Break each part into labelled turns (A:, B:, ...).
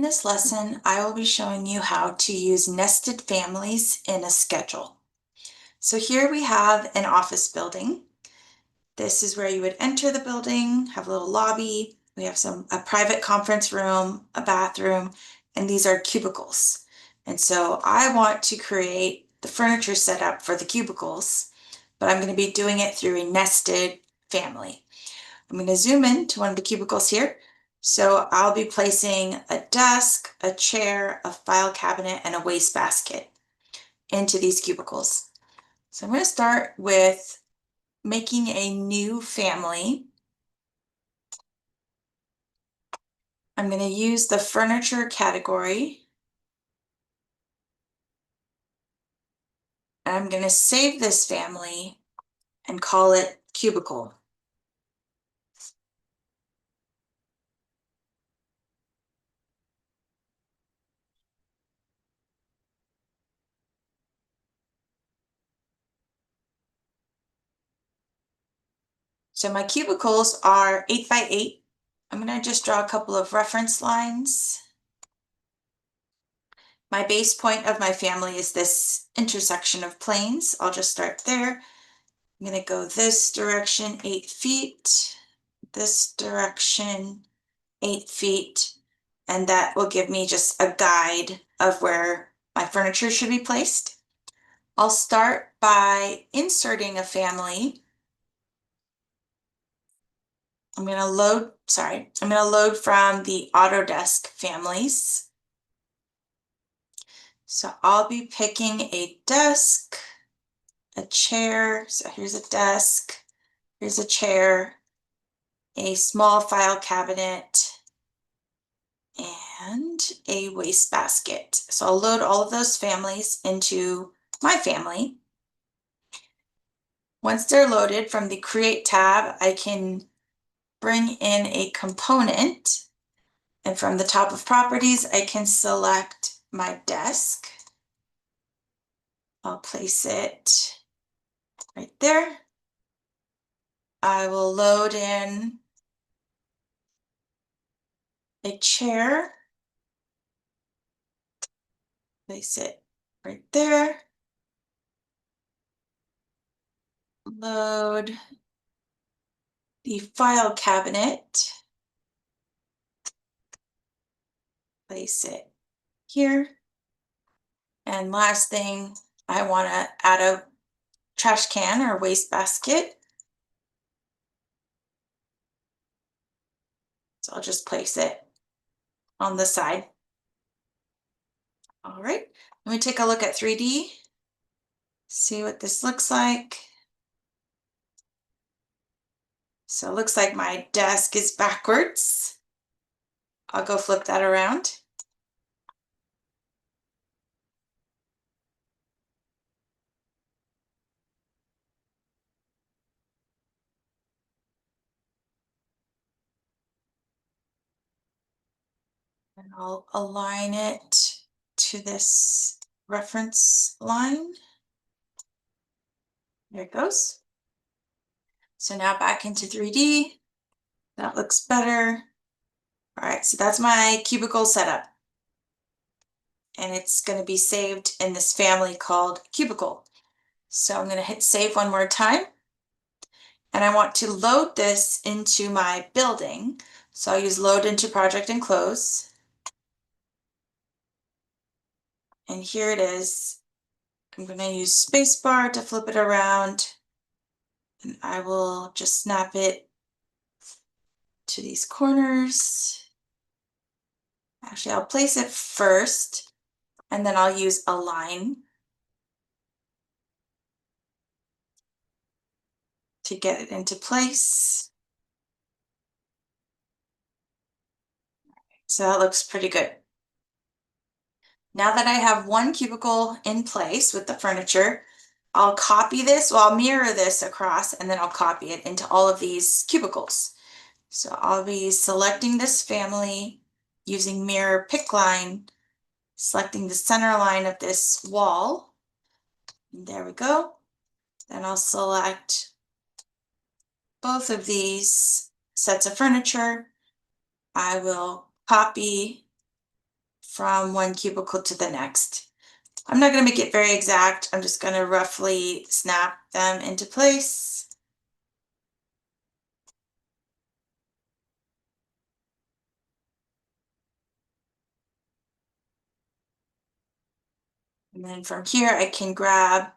A: this lesson, I will be showing you how to use nested families in a schedule. So here we have an office building. This is where you would enter the building, have a little lobby. We have a private conference room, a bathroom, and these are cubicles. And so I want to create the furniture setup for the cubicles, but I'm going to be doing it through a nested family. I'm going to zoom in to one of the cubicles here. So I'll be placing a desk, a chair, a file cabinet, and a wastebasket into these cubicles. So I'm going to start with making a new family. I'm going to use the furniture category. And I'm going to save this family and call it cubicle. So my cubicles are 8 by 8. I'm going to just draw a couple of reference lines. My base point of my family is this intersection of planes. I'll just start there. I'm going to go this direction 8 feet, this direction 8 feet, and that will give me just a guide of where my furniture should be placed. I'll start by inserting a family. I'm going to load from the Autodesk families. So I'll be picking a desk, a chair. So here's a desk, here's a chair, a small file cabinet, and a wastebasket. So I'll load all of those families into my family. Once they're loaded from the Create tab, I can bring in a component. And from the top of Properties, I can select my desk. I'll place it right there. I will load in a chair. Place it right there. Load the file cabinet. Place it here. And last thing, I want to add a trash can or wastebasket. So I'll just place it on the side. All right, let me take a look at 3D. See what this looks like. So it looks like my desk is backwards. I'll go flip that around. And I'll align it to this reference line. There it goes. So now back into 3D. That looks better. All right, so that's my cubicle setup. And it's going to be saved in this family called cubicle. So I'm going to hit save one more time. And I want to load this into my building. So I'll use load into project and close. And here it is. I'm going to use spacebar to flip it around. And I will just snap it to these corners. Actually, I'll place it first, and then I'll use align to get it into place. So that looks pretty good. Now that I have one cubicle in place with the furniture, I'll copy this, well, I'll mirror this across, and then I'll copy it into all of these cubicles. So I'll be selecting this family using mirror pick line, selecting the center line of this wall. There we go. Then I'll select both of these sets of furniture. I will copy from one cubicle to the next. I'm not going to make it very exact. I'm just going to roughly snap them into place. And then from here, I can grab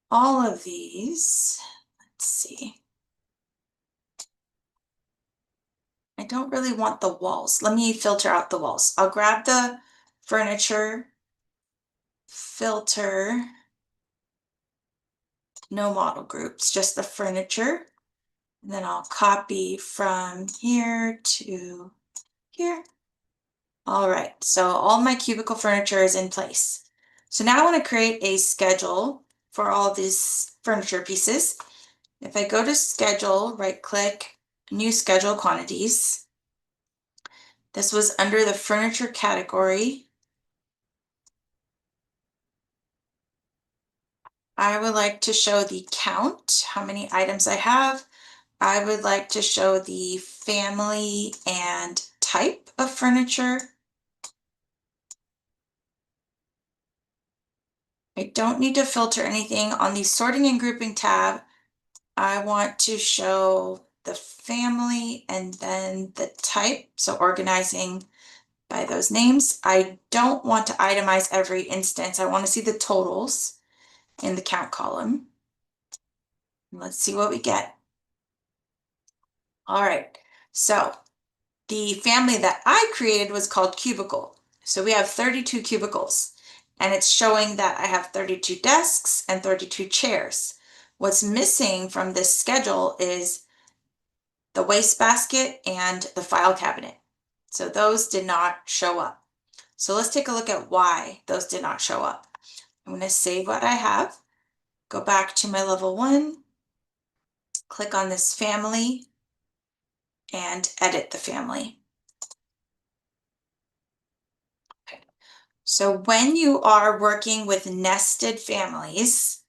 A: all of these. Let's see. I don't really want the walls. Let me filter out the walls. I'll grab the furniture, filter, no model groups, just the furniture. And then I'll copy from here to here. All right, so all my cubicle furniture is in place. So now I want to create a schedule for all these furniture pieces. If I go to schedule, right click, new schedule quantities. This was under the furniture category. I would like to show the count, how many items I have. I would like to show the family and type of furniture. I don't need to filter anything on the sorting and grouping tab. I want to show the family and then the type, so organizing by those names. I don't want to itemize every instance. I want to see the totals in the count column. Let's see what we get. All right, so the family that I created was called cubicle. So we have 32 cubicles, and it's showing that I have 32 desks and 32 chairs. What's missing from this schedule is the wastebasket and the file cabinet. So those did not show up. So let's take a look at why those did not show up. I'm going to save what I have, go back to my level 1, click on this family, and edit the family. Okay. So when you are working with nested families,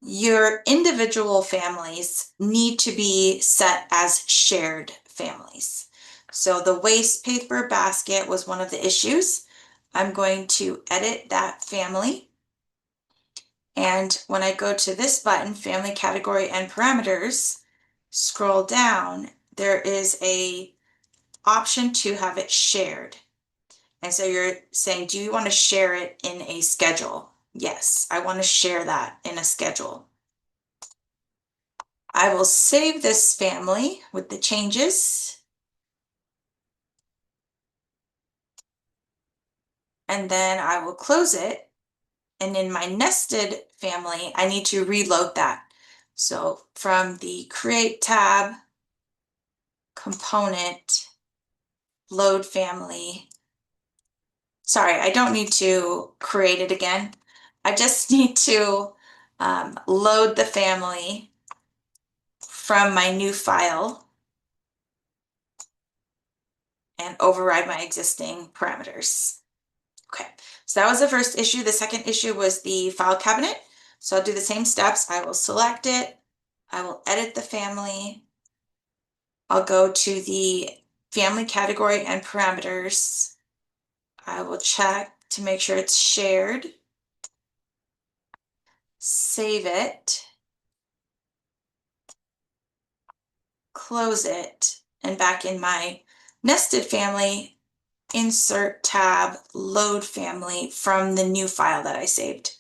A: your individual families need to be set as shared families. So the waste paper basket was one of the issues. I'm going to edit that family. And when I go to this button, family category and parameters, scroll down, there is a option to have it shared. And so you're saying, do you want to share it in a schedule? Yes, I want to share that in a schedule. I will save this family with the changes. And then I will close it. And in my nested family, I need to reload that. So from the Create tab, Component, Load Family. Sorry, I don't need to create it again. I just need to load the family from my new file and override my existing parameters. Okay, so that was the first issue. The second issue was the file cabinet. So I'll do the same steps. I will select it. I will edit the family. I'll go to the family category and parameters. I will check to make sure it's shared. Save it. Close it. And back in my nested family, insert tab, load family from the new file that I saved.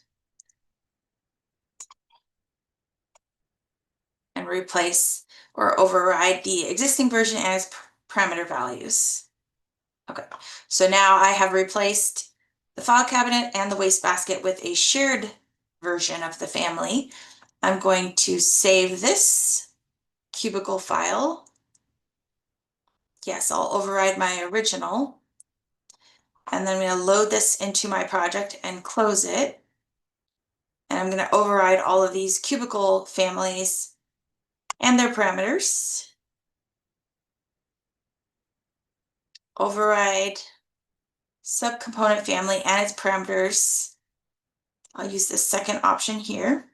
A: And replace or override the existing version as parameter values. Okay, so now I have replaced the file cabinet and the wastebasket with a shared version of the family. I'm going to save this cubicle file. Yes, I'll override my original. And then I'm going to load this into my project and close it. And I'm going to override all of these cubicle families and their parameters. Override subcomponent family and its parameters. I'll use the second option here.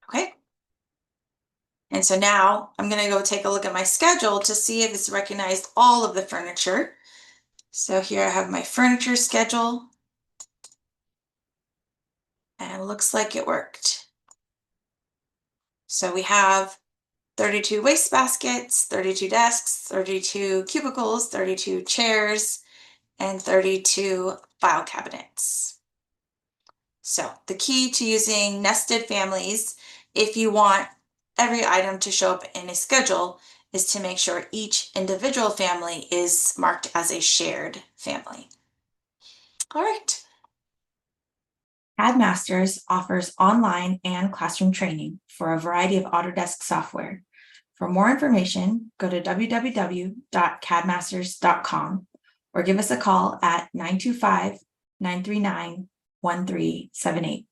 A: Okay. And so now I'm going to go take a look at my schedule to see if it's recognized all of the furniture. So here I have my furniture schedule. And it looks like it worked. So we have 32 waste baskets, 32 desks, 32 cubicles, 32 chairs, and 32 file cabinets. So the key to using nested families, if you want every item to show up in a schedule, is to make sure each individual family is marked as a shared family. All right. CAD Masters offers online and classroom training for a variety of Autodesk software. For more information, go to www.cadmasters.com or give us a call at 925-939-1378.